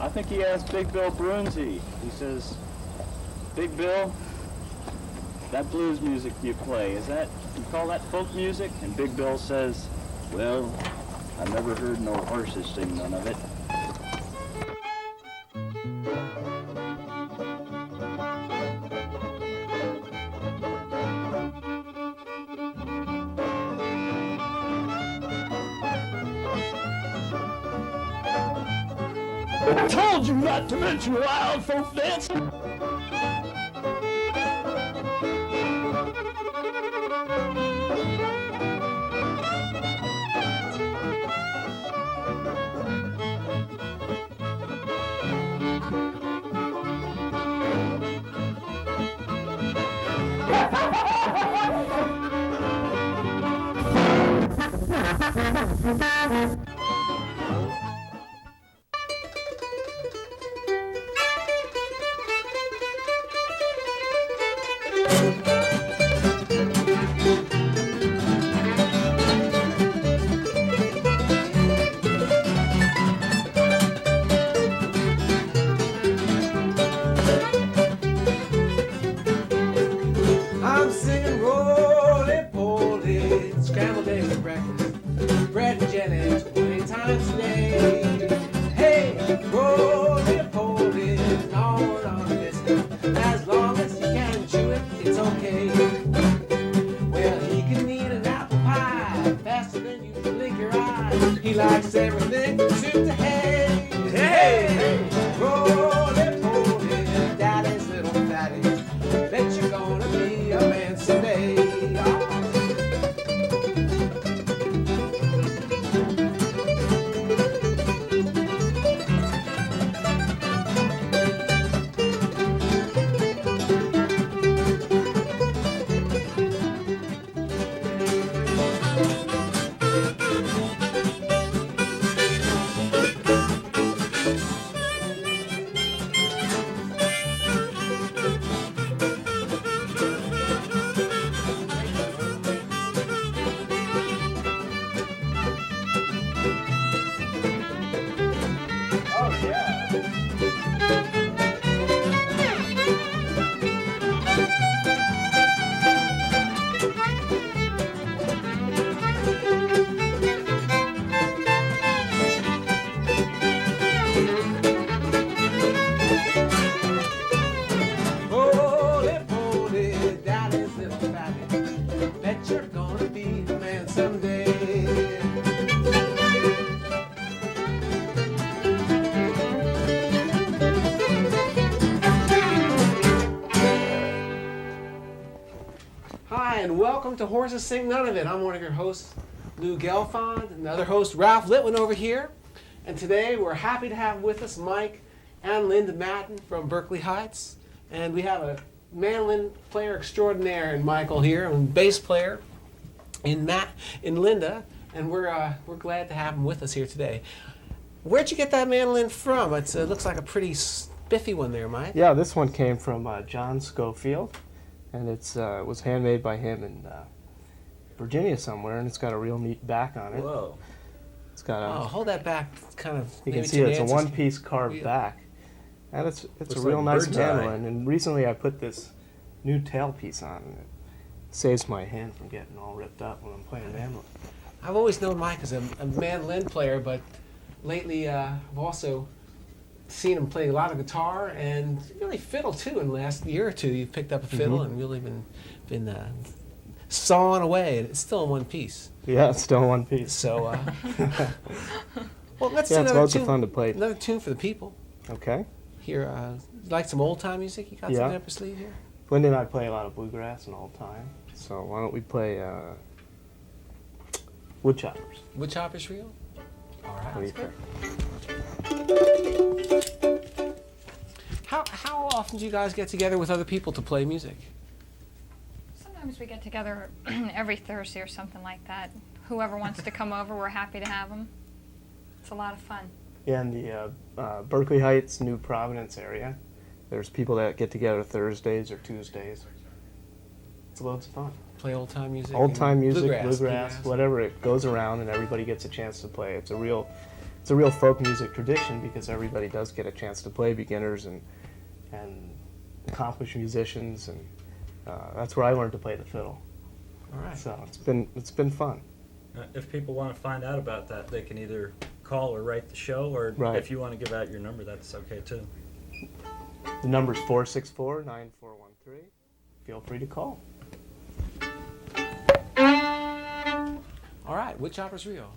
I think he asked Big Bill Brunsey. He says, Big Bill, that blues music you play, you call that folk music? And Big Bill says, well, I've never heard no horses sing none of it. I told you not to mention wild folk dancing. I'm singing roly-poly, scrambled eggs for breakfast, bread and jelly 20 times a day. Hey, roly-poly, gnawing on a biscuit, as long as you can chew it, it's okay. Well, he can eat an apple pie faster than you can blink your eye. He likes everything from soup to hay. Hey, roly-poly, daddy's little fatty. Bet you're gonna be a man someday. Oh, yeah. Roly-poly, daddy's little fatty. Bet you're gonna be a man someday. Hi, and welcome to Horses Sing None of It. I'm one of your hosts, Lou Gelfond, and the other host, Ralph Litwin, over here. And today we're happy to have with us Mike and Linda Madan from Berkeley Heights. And we have a mandolin player extraordinaire in Michael here, and bass player in Linda. And we're glad to have them with us here today. Where'd you get that mandolin from? It looks like a pretty spiffy one there, Mike. Yeah, this one came from John Schofield, and it was handmade by him in Virginia somewhere, and it's got a real neat back on it. Whoa. It's got a, Hold that back, kind of. you maybe can see to it's a Nancy's- one-piece carved Yeah. back, and it's Looks a real like nice bird's eye. mandolin. And recently I put this new tailpiece on, and it saves my hand from getting all ripped up when I'm playing mandolin. I've always known Mike as a mandolin player, but lately I've also seen him play a lot of guitar and really fiddle too. In the last year or two, you've picked up a fiddle and really been sawing away, and it's still in one piece. Yeah, it's still one piece. So, well, let's do Yeah, it's another lots of tune. fun to play. Another tune for the people Okay. here. You like some old time music? You got Yeah. something up your sleeve here? Linda and I play a lot of bluegrass and old time, so why don't we play Woodchoppers? Woodchopper's real. All right. What do you think? How often do you guys get together with other people to play music? Sometimes we get together every Thursday or something like that. Whoever wants to come over, we're happy to have them. It's a lot of fun. Yeah, in the Berkeley Heights, New Providence area, there's people that get together Thursdays or Tuesdays. It's loads of fun. Play old time music. Old and time music, bluegrass, bluegrass, whatever. It goes around and everybody gets a chance to play. It's a real it's a real folk music tradition because everybody does get a chance to play, beginners and accomplished musicians, and that's where I learned to play the fiddle. All right. So it's been fun. If people want to find out about that, they can either call or write the show, or Right. if you want to give out your number, that's okay too. The number's 464-9413. Feel free to call. All right, which opera's real?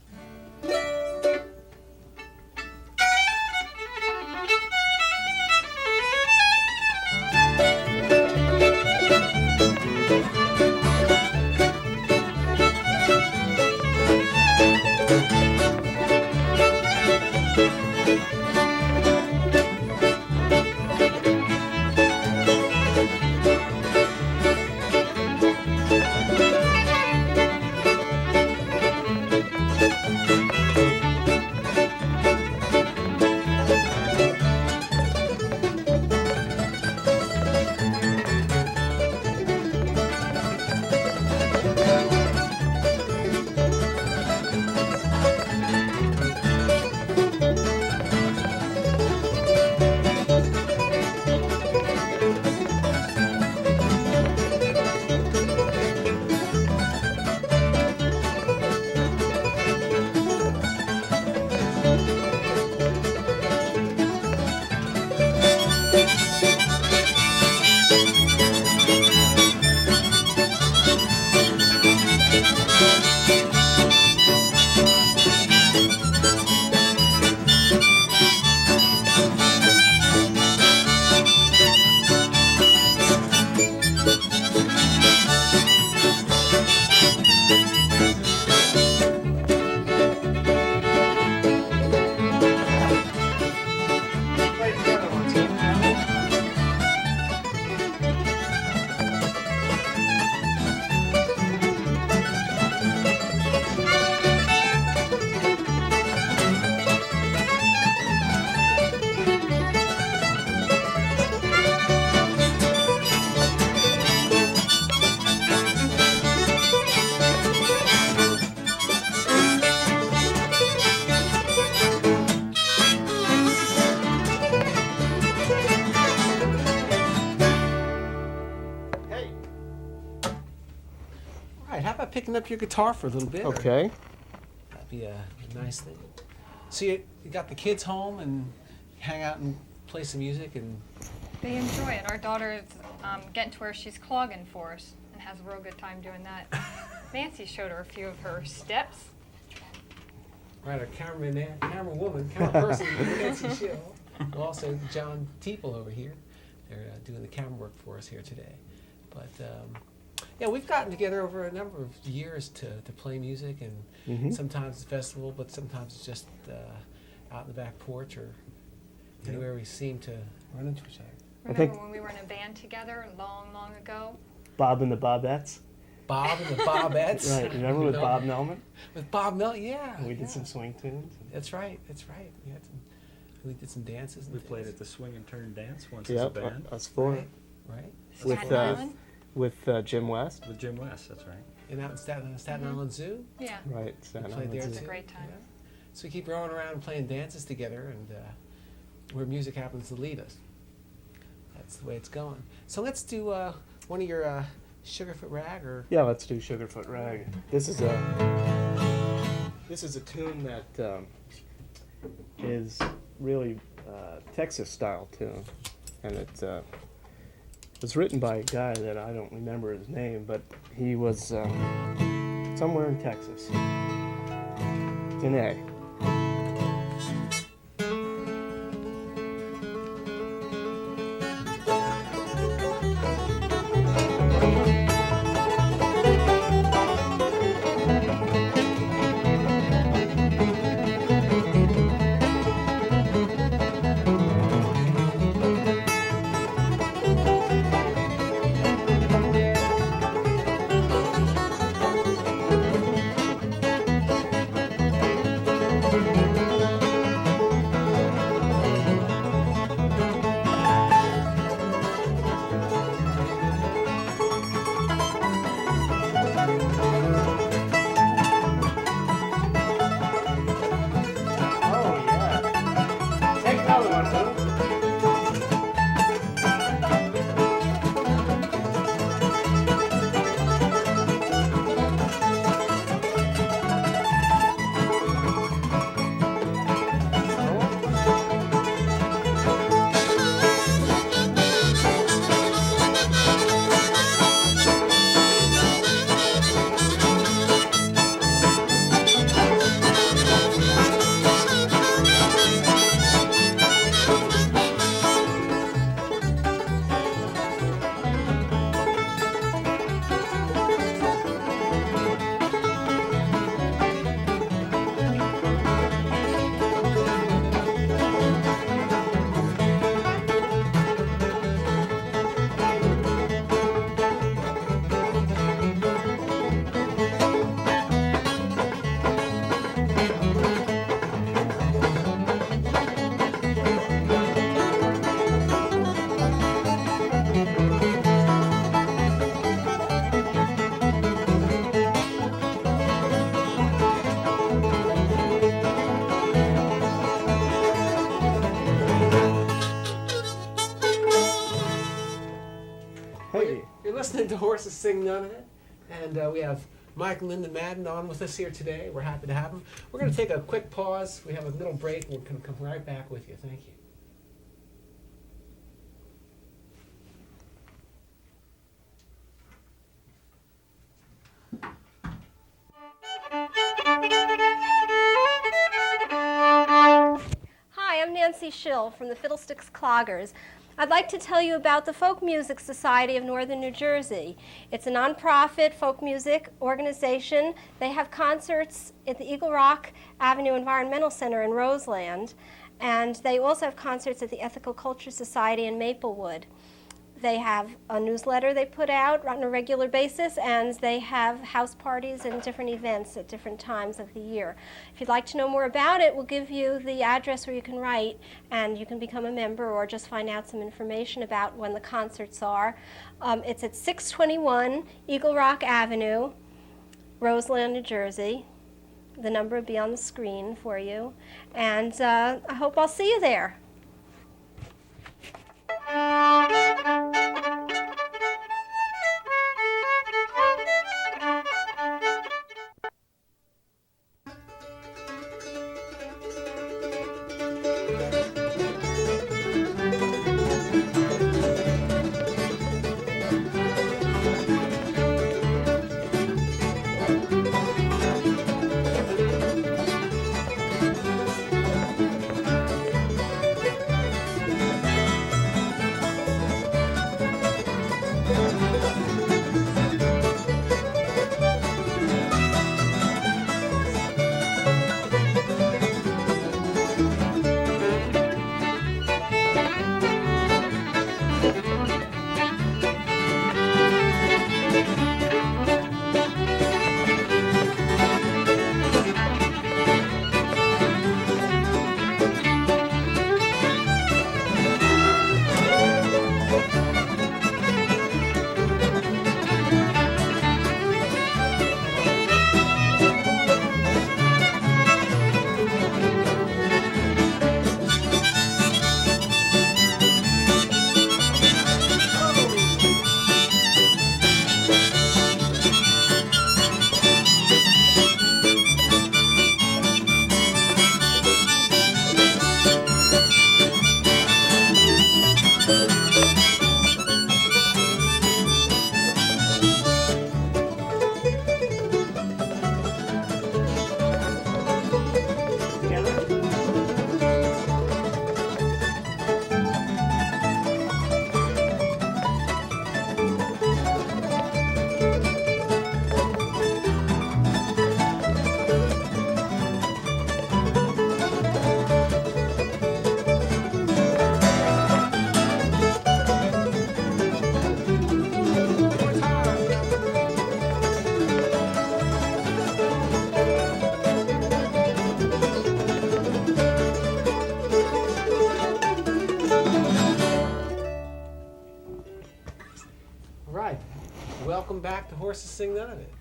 All right, how about picking up your guitar for a little bit? or- Okay. That'd be a nice thing. So you got the kids home and hang out and play some music and They enjoy it. Our daughter's getting to where she's clogging for us and has a real good time doing that. Nancy showed her a few of her steps. right, our camera person, Nancy Schill. Also John Teeple over here. They're doing the camera work for us here today. But yeah, we've gotten together over a number of years to play music, and Mhm. sometimes it's festival, but sometimes it's just out in the back porch or anywhere we seem to run into each other. Remember think- when we were in a band together long, long ago? Bob and the Bobettes. Bob and the Bobettes. Right. Remember with No. Bob Melman? With Bob Mel, yeah. We did yeah. some swing tunes. That's right. That's right. We did some dances. And We played at things. the Swing and Turn Dance once as a Yep. band Us four. Right. Right. With, Staten Island? With Jim West. with Jim West. That's right. And out in Staten Mhm. Island Zoo. Yeah. Right. We Staten played Island there Zoo. It's a too. great time. Yeah. So we keep rolling around and playing dances together, and where music happens to lead us. That's the way it's going. So let's do one of your Sugarfoot Rag, or Yeah, let's do Sugarfoot Rag. This is a tune that is really Texas style tune, and it was written by a guy that I don't remember his name, but he was somewhere in Texas. It's in A. another one too. Hey. You're listening to Horses Sing None of It, and we have Mike and Linda Madan on with us here today. We're happy to have them. We're going to take a quick pause. We have a little break. We're going to come right back with you. Thank you. Hi, I'm Nancy Schill from the Fiddlesticks Cloggers. I'd like to tell you about the Folk Music Society of Northern New Jersey. It's a nonprofit folk music organization. They have concerts at the Eagle Rock Avenue Environmental Center in Roseland, and they also have concerts at the Ethical Culture Society in Maplewood. They have a newsletter they put out on a regular basis, and they have house parties and different events at different times of the year. If you'd like to know more about it, we'll give you the address where you can write, and you can become a member or just find out some information about when the concerts are. It's at 621 Eagle Rock Avenue, Roseland, New Jersey. The number will be on the screen for you, and I hope I'll see you there. Welcome back to Horses Sing None of It.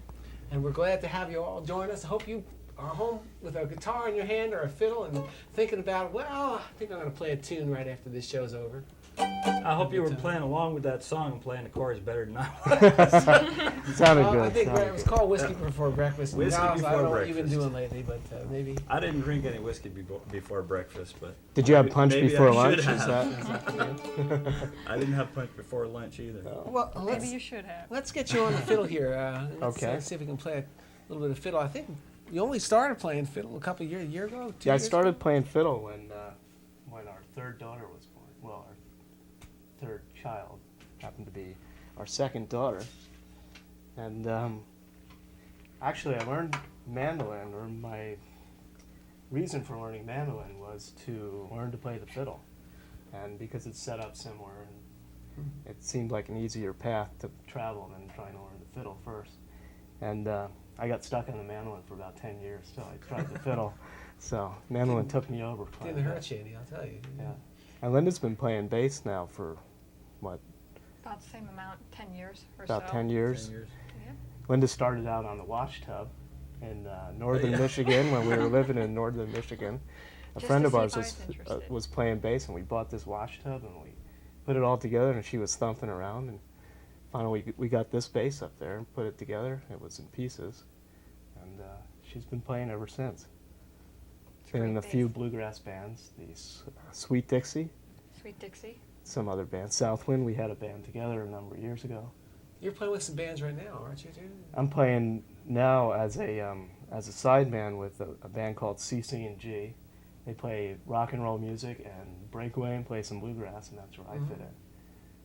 And we're glad to have you all join us. I hope you are home with a guitar in your hand or a fiddle and thinking about, well, I think I'm going to play a tune right after this show's over. I hope you were playing along with that song and playing the chorus better than I was. Sounded good. I think sounded it was good. called Whiskey Before Breakfast. Whiskey I don't Before know what you've been Breakfast. doing lately, but maybe. I didn't drink any whiskey before breakfast, but Did you have punch maybe before I lunch? should Is have. that? I didn't have punch before lunch either. Well, Maybe you should have. let's get you on the fiddle here. Let's Okay. see if we can play a little bit of fiddle. I think you only started playing fiddle a year ago. Yeah, I years started playing fiddle when our third daughter was born. Well, our third child happened to be our second daughter. And actually, I learned mandolin, or my reason for learning mandolin was to learn to play the fiddle. And because it's set up similar, and it seemed like an easier path to travel than trying to learn the fiddle first. And I got stuck on the mandolin for about 10 years till I tried the fiddle. So mandolin took me over. quite a Didn't bit. hurt you any, I'll tell you. Yeah. And Linda's been playing bass now for, what, About the same amount, 10 years or about so. 10 years? 10 years. Yeah. Linda started out on the wash tub in northern yeah. Michigan when we were living in northern Michigan. A Just friend to of see if ours I was interested. was playing bass, and we bought this wash tub, and we put it all together, and she was thumping around, and finally we got this bass up there and put it together. It was in pieces, and she's been playing ever since. Been in a Great few bass. bluegrass bands, these Sweet Dixie, Sweet Dixie. some other bands. Southwind, we had a band together a number of years ago. You're playing with some bands right now, aren't you, dude? I'm playing now as a sideman with a band called CC&G. They play rock and roll music and breakaway and play some bluegrass, and that's where I fit in.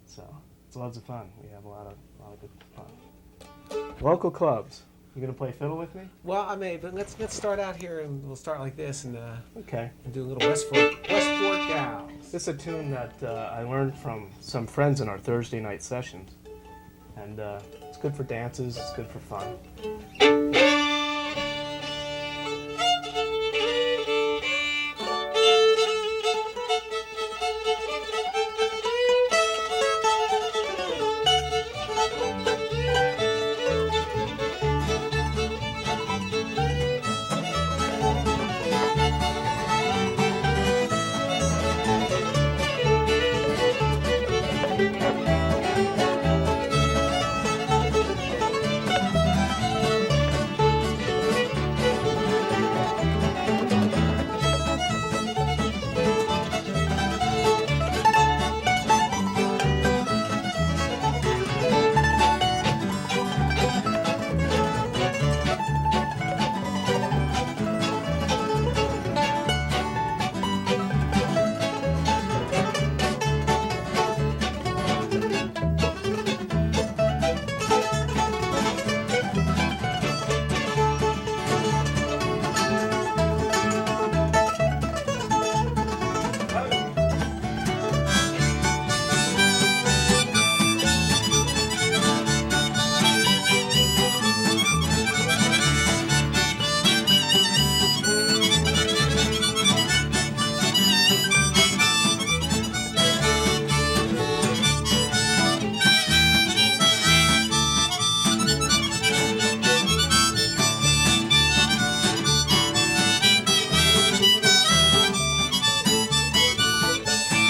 So it's loads of fun. We have a lot of good fun. Local clubs. You gonna play fiddle with me? Well, I may, but let's start out here, and we'll start like this, and Okay. do a little West Fork Gals. This is a tune that I learned from some friends in our Thursday night sessions, and it's good for dances. It's good for fun.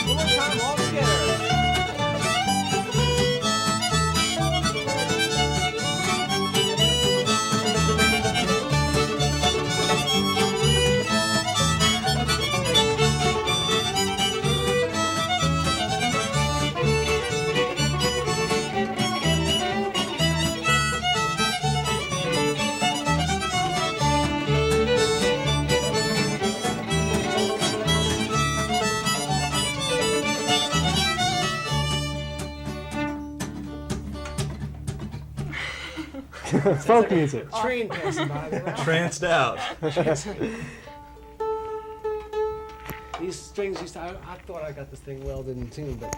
One more time, all together. Folk music. Train passing by. They're out. Tranced out. These strings used to, I thought I got this thing welded in tune, but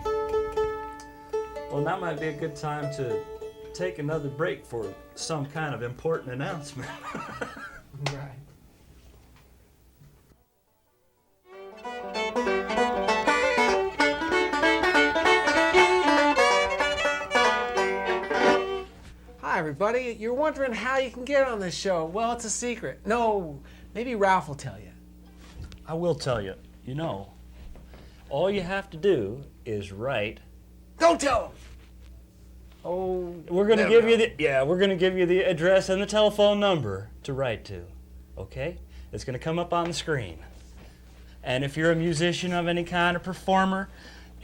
Well, that might be a good time to take another break for some kind of important announcement. right. Hi, everybody. You're wondering how you can get on this show. Well, it's a secret. No, Maybe Ralph will tell you. I will tell you, you know, all you have to do is write. Don't tell him. Oh, we're going to give you we're going to give you the address and the telephone number to write to. Okay? It's going to come up on the screen. And if you're a musician of any kind of performer,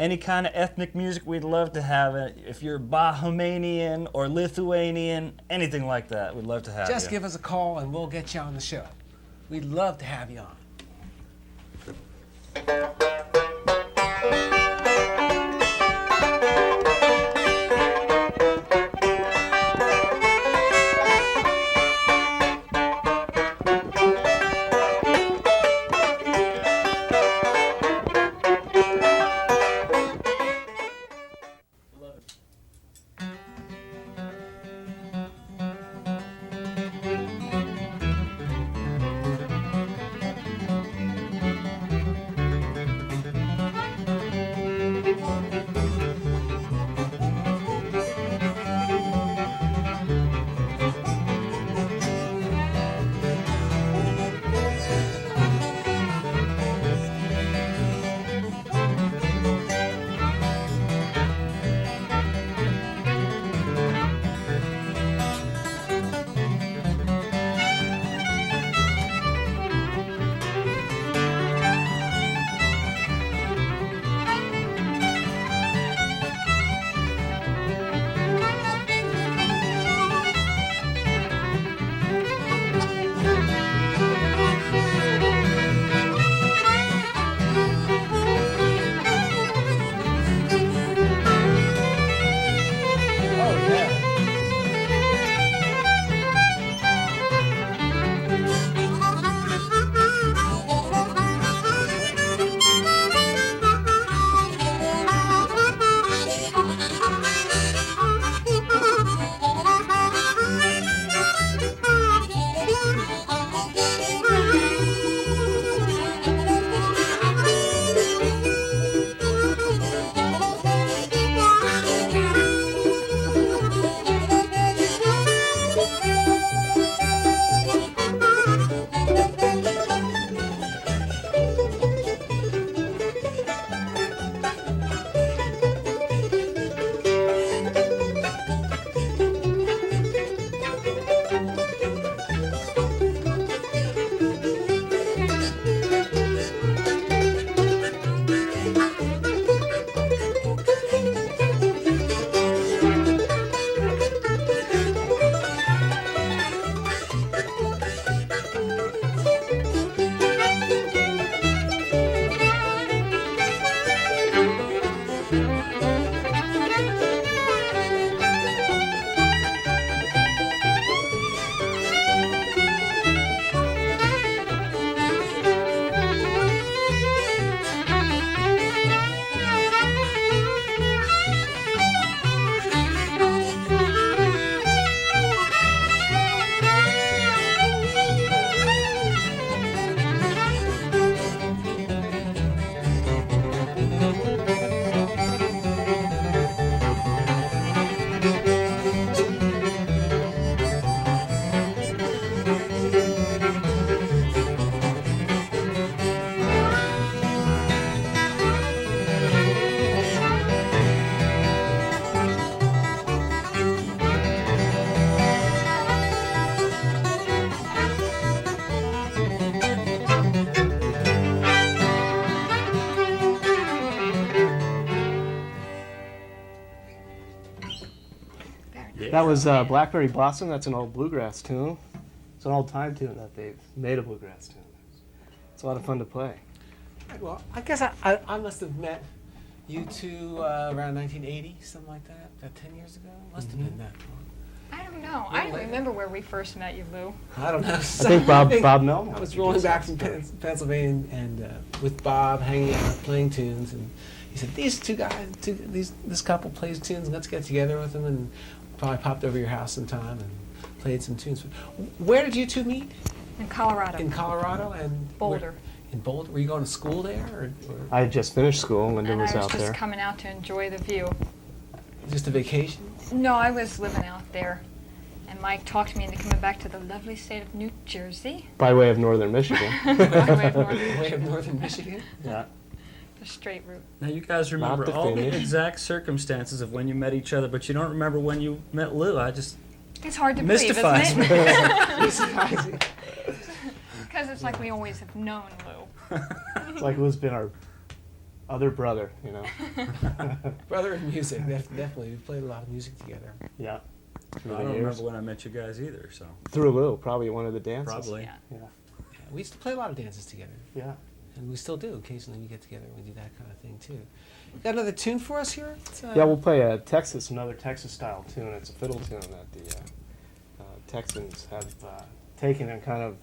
any kind of ethnic music, we'd love to have it. If you're Bahamian or Lithuanian, anything like that, we'd love to have you. Just give us a call and we'll get you on the show. We'd love to have you on. That was Blackberry Blossom. That's an old bluegrass tune. It's an old time tune that they've made a bluegrass tune. It's a lot of fun to play. Well, I guess I must have met you two around 1980, something like that. About 10 years ago? Must have been that long. I don't know. I don't remember where we first met you, Lou. I don't know. I think Bob Melmore. I was rolling back from Pennsylvania and with Bob hanging out playing tunes, and he said, "These two guys, this couple plays tunes. Let's get together with them." And probably popped over your house sometime and played some tunes. Where did you two meet? In Colorado. In Colorado and Boulder. In Boulder. Were you going to school there, or I had just finished school. Linda and was I was out just there. coming out to enjoy the view. just a vacation? No, I was living out there. And Mike talked me into coming back to the lovely state of New Jersey. By way of northern Michigan. Way of northern Michigan. Yeah. The straight route. Now you guys remember the all the finish. exact circumstances of when you met each other, but you don't remember when you met Lou. I just It's hard to believe, isn't mystifies me. it? Surprising. Because it's like we always have known Lou. It's like Lou's been our other brother, you know. Brother in music, definitely. We played a lot of music together. Yeah. I Through the don't years. remember when I met you guys either, so Through Lou, probably one of the dances. probably. Yeah. Yeah. Yeah, we used to play a lot of dances together. Yeah. And we still do. Occasionally we get together and we do that kind of thing too. Got another tune for us here? Yeah, we'll play another Texas style tune. It's a fiddle tune that the Texans have taken and kind of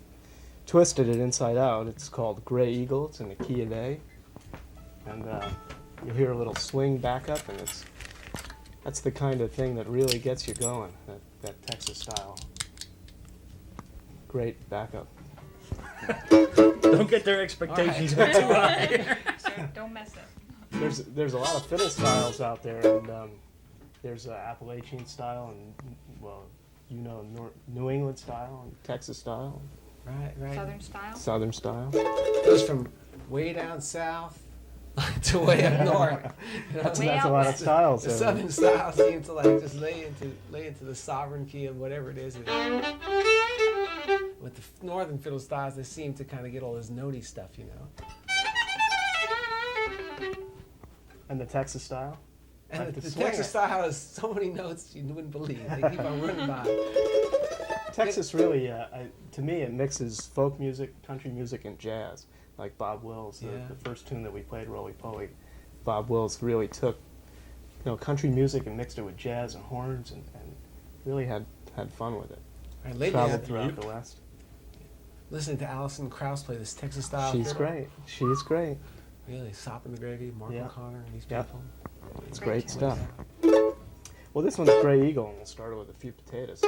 twisted it inside out. It's called Gray Eagle. It's in the key of A. And you'll hear a little swing backup, and that's the kind of thing that really gets you going, that Texas style. Great backup. Don't get their expectations All right. too high. So don't mess it. There's a lot of fiddle styles out there, and there's Appalachian style, and well, you know, New England style, and Texas style, Right. Southern style. Southern style. Goes from way down south to way up north. You know, That's Way a out lot of west. styles. the there. southern style seems to like just lay into the sovereignty of whatever it is. With the northern fiddle styles, they seem to kind of get all this notey stuff, you know. And the Texas style. And Like the the swinger. Texas style has so many notes you wouldn't believe. They keep on running by. Texas really, to me, it mixes folk music, country music, and jazz. Like Bob Wills, Yeah. the first tune that we played, Roly Poly. Bob Wills really took, country music and mixed it with jazz and horns, and really had fun with it. Right, lately, Traveled I've throughout the West. listening to Alison Krauss play this Texas style. She's fiddle. great. She's great. Really, Sop in the Gravy, Mark Yeah. O'Connor, and these Yep. people. It's Great great tune. stuff. Well, this one's Gray Eagle, and we'll start it with a few potatoes.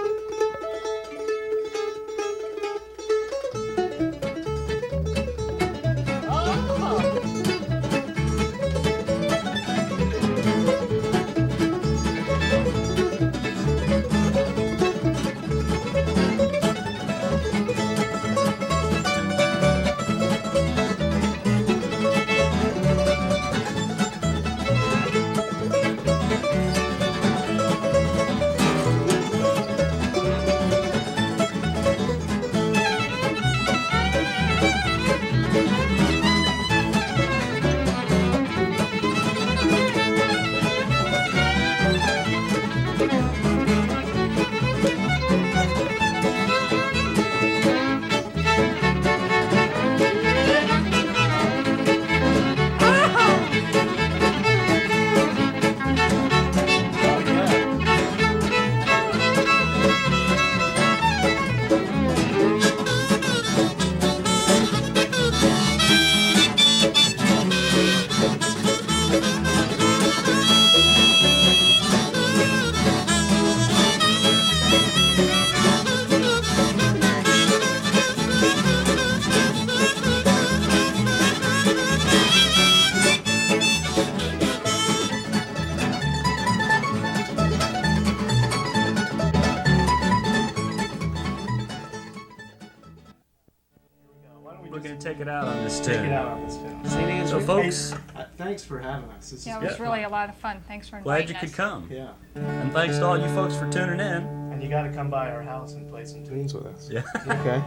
We're going to take it out on this Take tune. it out on this tune. St. Andrew. So, folks, Thanks for having us. This Yeah, is it was Yeah. really a lot of fun. Thanks for glad inviting you us. could come. yeah. And thanks to all you folks for tuning in. And you got to come by our house and play some tunes with us. Yeah. Okay.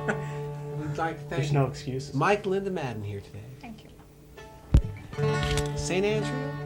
We'd like to There's thank no excuses. Mike, Linda, Madan here today. Thank you. St. Andrew,